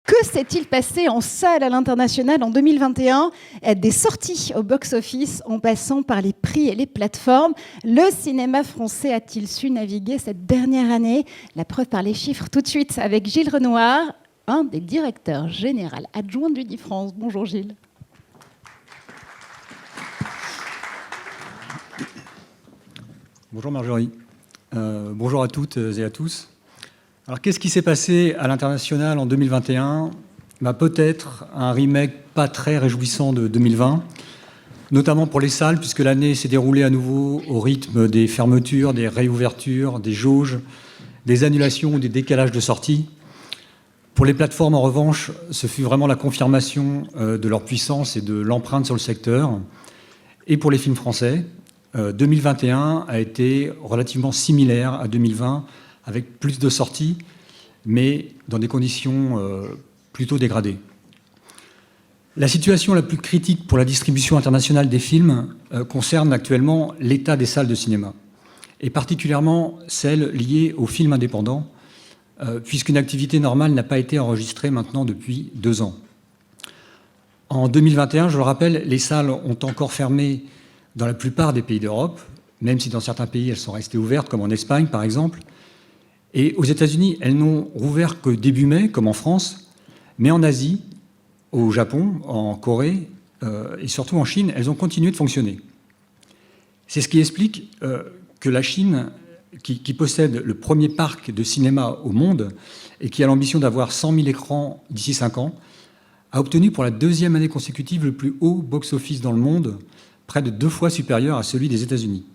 Que s'est-il passé en salle à l'international en 2021 ? Des sorties au box-office en passant par les prix et les plateformes. Le cinéma français a-t-il su naviguer cette dernière année ? La preuve par les chiffres tout de suite avec Gilles Renoir, un des directeurs généraux adjoints d'Unifrance. Bonjour Gilles. Bonjour Marjorie. Bonjour à toutes et à tous. Alors, qu'est-ce qui s'est passé à l'international en 2021 ? Peut-être un remake pas très réjouissant de 2020, notamment pour les salles, puisque l'année s'est déroulée à nouveau au rythme des fermetures, des réouvertures, des jauges, des annulations ou des décalages de sortie. Pour les plateformes, en revanche, ce fut vraiment la confirmation de leur puissance et de l'empreinte sur le secteur. Et pour les films français, 2021 a été relativement similaire à 2020, avec plus de sorties, mais dans des conditions plutôt dégradées. La situation la plus critique pour la distribution internationale des films concerne actuellement l'état des salles de cinéma, et particulièrement celles liées aux films indépendants, puisqu'une activité normale n'a pas été enregistrée maintenant depuis 2 ans. En 2021, je le rappelle, les salles ont encore fermé dans la plupart des pays d'Europe, même si dans certains pays elles sont restées ouvertes, comme en Espagne par exemple. Et aux États-Unis, elles n'ont rouvert que début mai, comme en France, mais en Asie, au Japon, en Corée et surtout en Chine, elles ont continué de fonctionner. C'est ce qui explique que la Chine, qui possède le premier parc de cinéma au monde et qui a l'ambition d'avoir 100 000 écrans d'ici 5 ans, a obtenu pour la 2e année consécutive le plus haut box-office dans le monde, près de 2 fois supérieur à celui des États-Unis.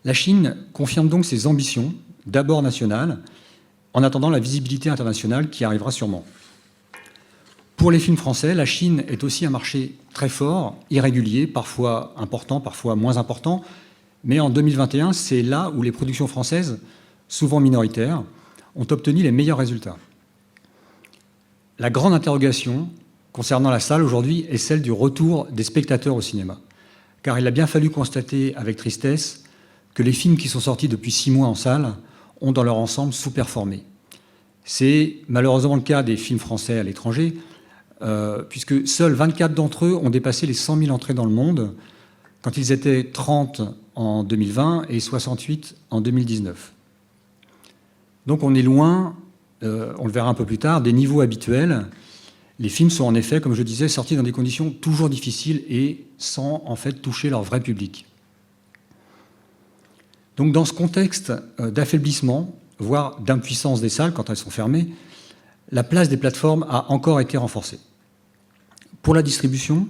La Chine confirme donc ses ambitions, d'abord nationales, en attendant la visibilité internationale qui arrivera sûrement. Pour les films français, la Chine est aussi un marché très fort, irrégulier, parfois important, parfois moins important, mais en 2021, c'est là où les productions françaises, souvent minoritaires, ont obtenu les meilleurs résultats. La grande interrogation concernant la salle aujourd'hui est celle du retour des spectateurs au cinéma, car il a bien fallu constater avec tristesse que les films qui sont sortis depuis 6 mois en salle ont dans leur ensemble sous-performé. C'est malheureusement le cas des films français à l'étranger, puisque seuls 24 d'entre eux ont dépassé les 100 000 entrées dans le monde, quand ils étaient 30 en 2020 et 68 en 2019. Donc on est loin, on le verra un peu plus tard, des niveaux habituels. Les films sont en effet, comme je disais, sortis dans des conditions toujours difficiles et sans en fait toucher leur vrai public. Donc dans ce contexte d'affaiblissement, voire d'impuissance des salles quand elles sont fermées, la place des plateformes a encore été renforcée. Pour la distribution,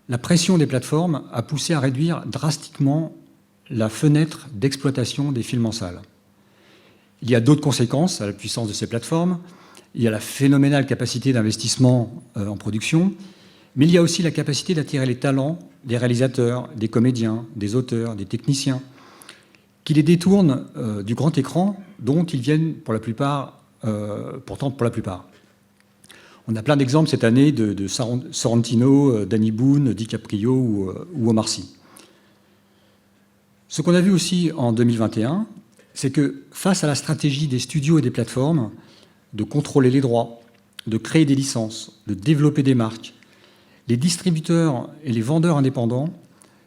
la pression des plateformes a poussé à réduire drastiquement la fenêtre d'exploitation des films en salle. Il y a d'autres conséquences à la puissance de ces plateformes. Il y a la phénoménale capacité d'investissement en production, mais il y a aussi la capacité d'attirer les talents des réalisateurs, des comédiens, des auteurs, des techniciens, qui les détournent du grand écran dont ils viennent pour la plupart. On a plein d'exemples cette année de Sorrentino, Danny Boone, DiCaprio ou Omar Sy. Ce qu'on a vu aussi en 2021, c'est que face à la stratégie des studios et des plateformes de contrôler les droits, de créer des licences, de développer des marques, les distributeurs et les vendeurs indépendants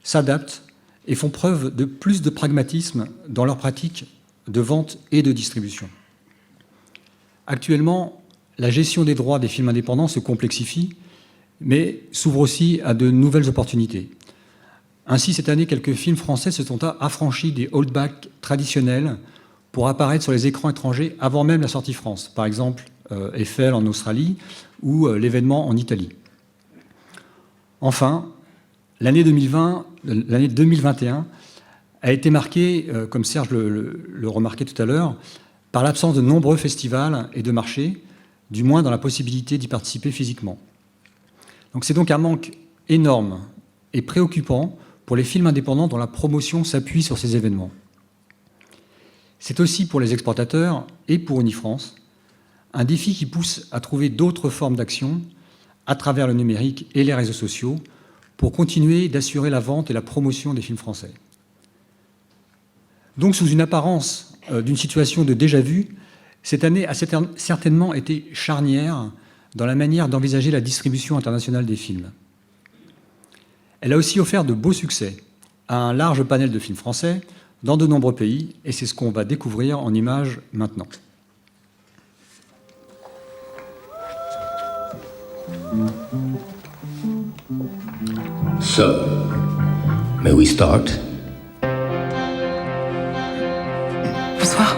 s'adaptent et font preuve de plus de pragmatisme dans leur pratique de vente et de distribution. Actuellement, la gestion des droits des films indépendants se complexifie, mais s'ouvre aussi à de nouvelles opportunités. Ainsi, cette année, quelques films français se sont affranchis des holdbacks traditionnels pour apparaître sur les écrans étrangers avant même la sortie France. Par exemple, Eiffel en Australie ou l'événement en Italie. Enfin, l'année 2021 a été marquée, comme Serge le remarquait tout à l'heure, par l'absence de nombreux festivals et de marchés, du moins dans la possibilité d'y participer physiquement. C'est donc un manque énorme et préoccupant pour les films indépendants dont la promotion s'appuie sur ces événements. C'est aussi pour les exportateurs et pour Unifrance un défi qui pousse à trouver d'autres formes d'action à travers le numérique et les réseaux sociaux pour continuer d'assurer la vente et la promotion des films français. Donc, sous une apparence d'une situation de déjà-vu, Cette année a certainement été charnière dans la manière d'envisager la distribution internationale des films. Elle a aussi offert de beaux succès à un large panel de films français dans de nombreux pays, et c'est ce qu'on va découvrir en images maintenant. So, may we start? Bonsoir.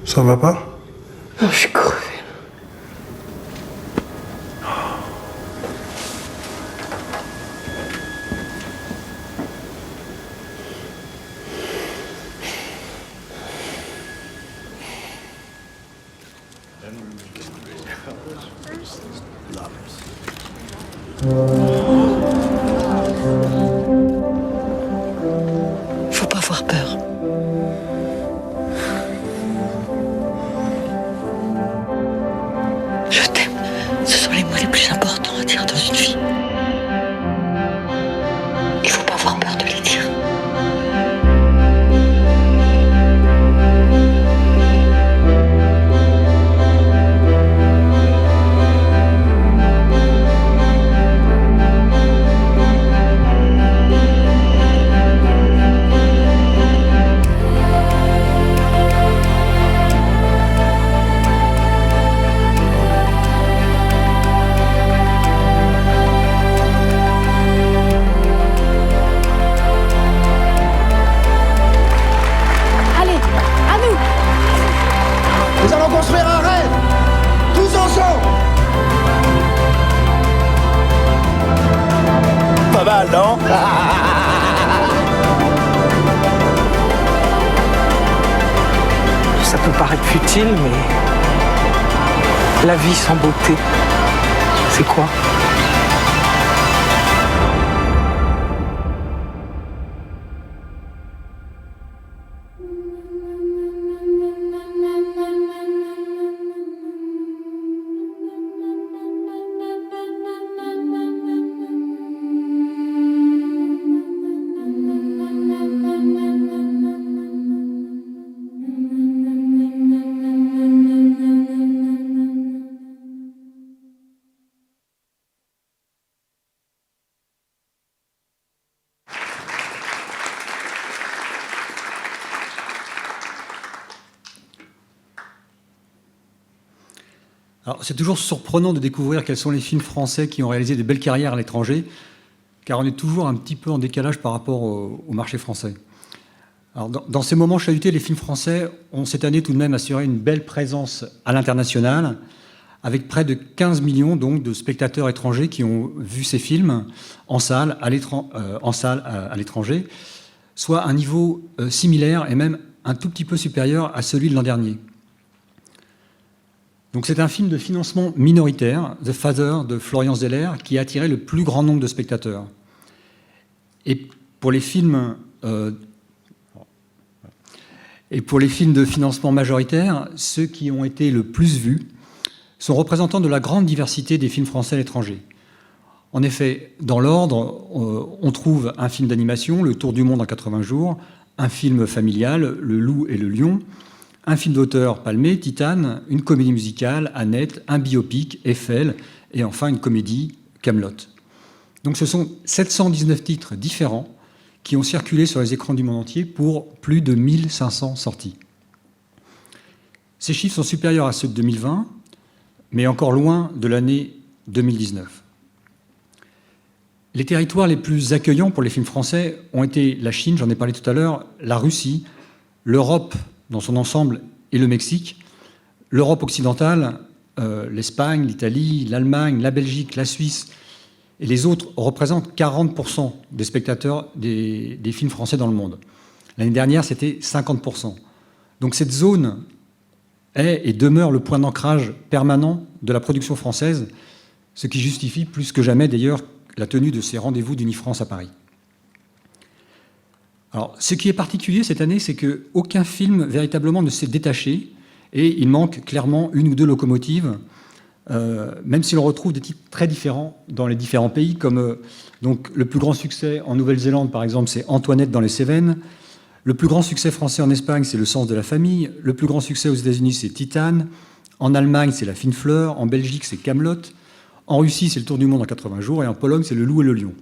Ça va pas? Non, je suis crevée. Faut pas avoir peur. Je t'aime. Ce sont les mots les plus importants à dire dans une vie. Il faut pas avoir peur de les dire. Allez, à nous! Nous allons construire un rêve, tous ensemble. Pas mal, non? Ça peut paraître futile, mais la vie sans beauté, c'est quoi? Alors, c'est toujours surprenant de découvrir quels sont les films français qui ont réalisé des belles carrières à l'étranger, car on est toujours un petit peu en décalage par rapport au marché français. Alors, dans ces moments chahutés, les films français ont cette année tout de même assuré une belle présence à l'international, avec près de 15 millions donc, de spectateurs étrangers qui ont vu ces films en salle à l'étranger, soit un niveau similaire et même un tout petit peu supérieur à celui de l'an dernier. Donc c'est un film de financement minoritaire, The Father de Florian Zeller, qui a attiré le plus grand nombre de spectateurs. Et pour les films de financement majoritaire, ceux qui ont été le plus vus sont représentants de la grande diversité des films français à l'étranger. En effet, dans l'ordre, on trouve un film d'animation, Le Tour du monde en 80 jours, un film familial, Le Loup et le Lion, un film d'auteur, Palmé, Titane, une comédie musicale, Annette, un biopic, Eiffel, et enfin une comédie, Kaamelott. Donc ce sont 719 titres différents qui ont circulé sur les écrans du monde entier pour plus de 1500 sorties. Ces chiffres sont supérieurs à ceux de 2020, mais encore loin de l'année 2019. Les territoires les plus accueillants pour les films français ont été la Chine, j'en ai parlé tout à l'heure, la Russie, l'Europe dans son ensemble et le Mexique. L'Europe occidentale, l'Espagne, l'Italie, l'Allemagne, la Belgique, la Suisse et les autres représentent 40% des spectateurs des films français dans le monde. L'année dernière, c'était 50%. Donc cette zone est et demeure le point d'ancrage permanent de la production française, ce qui justifie plus que jamais d'ailleurs la tenue de ces rendez-vous d'Unifrance à Paris. Alors, ce qui est particulier cette année, c'est qu'aucun film véritablement ne s'est détaché et il manque clairement une ou deux locomotives, même si l'on retrouve des titres très différents dans les différents pays, comme donc, le plus grand succès en Nouvelle-Zélande, par exemple, c'est Antoinette dans les Cévennes. Le plus grand succès français en Espagne, c'est Le sens de la famille. Le plus grand succès aux États-Unis, c'est Titane. En Allemagne, c'est La fine fleur. En Belgique, c'est Kaamelott. En Russie, c'est Le tour du monde en 80 jours. Et en Pologne, c'est Le loup et le lion.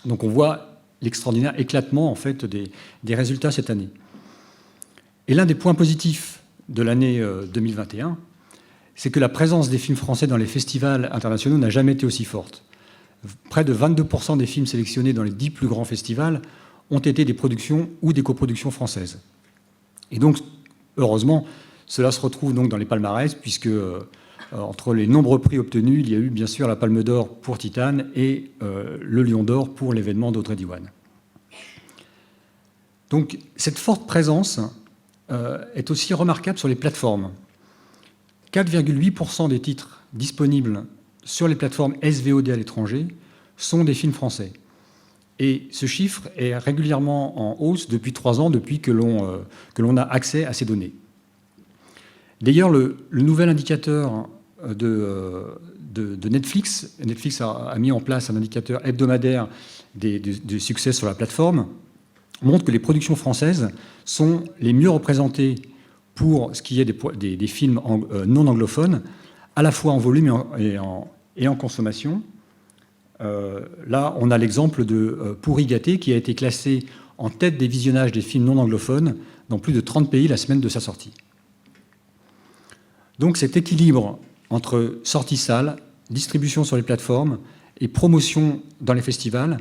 Donc on voit l'extraordinaire éclatement en fait, des résultats cette année. Et l'un des points positifs de l'année 2021, c'est que la présence des films français dans les festivals internationaux n'a jamais été aussi forte. Près de 22% des films sélectionnés dans les 10 plus grands festivals ont été des productions ou des coproductions françaises. Et donc, heureusement, cela se retrouve donc dans les palmarès, puisque entre les nombreux prix obtenus, il y a eu bien sûr la Palme d'Or pour Titane et le Lion d'Or pour l'événement d'Audrey Diwan. Donc, cette forte présence est aussi remarquable sur les plateformes. 4,8% des titres disponibles sur les plateformes SVOD à l'étranger sont des films français. Et ce chiffre est régulièrement en hausse depuis 3 ans, depuis que l'on a accès à ces données. D'ailleurs, le nouvel indicateur de Netflix, Netflix a mis en place un indicateur hebdomadaire des succès sur la plateforme, montre que les productions françaises sont les mieux représentées pour ce qui est des films non anglophones, à la fois en volume et en consommation. Là, on a l'exemple de Pourri gâté, qui a été classé en tête des visionnages des films non anglophones dans plus de 30 pays la semaine de sa sortie. Donc cet équilibre entre sortie salle, distribution sur les plateformes et promotion dans les festivals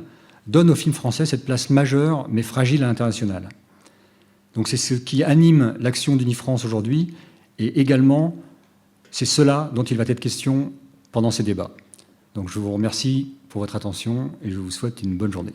donne aux films français cette place majeure mais fragile à l'international. Donc c'est ce qui anime l'action d'Unifrance aujourd'hui et également c'est cela dont il va être question pendant ces débats. Donc je vous remercie pour votre attention et je vous souhaite une bonne journée.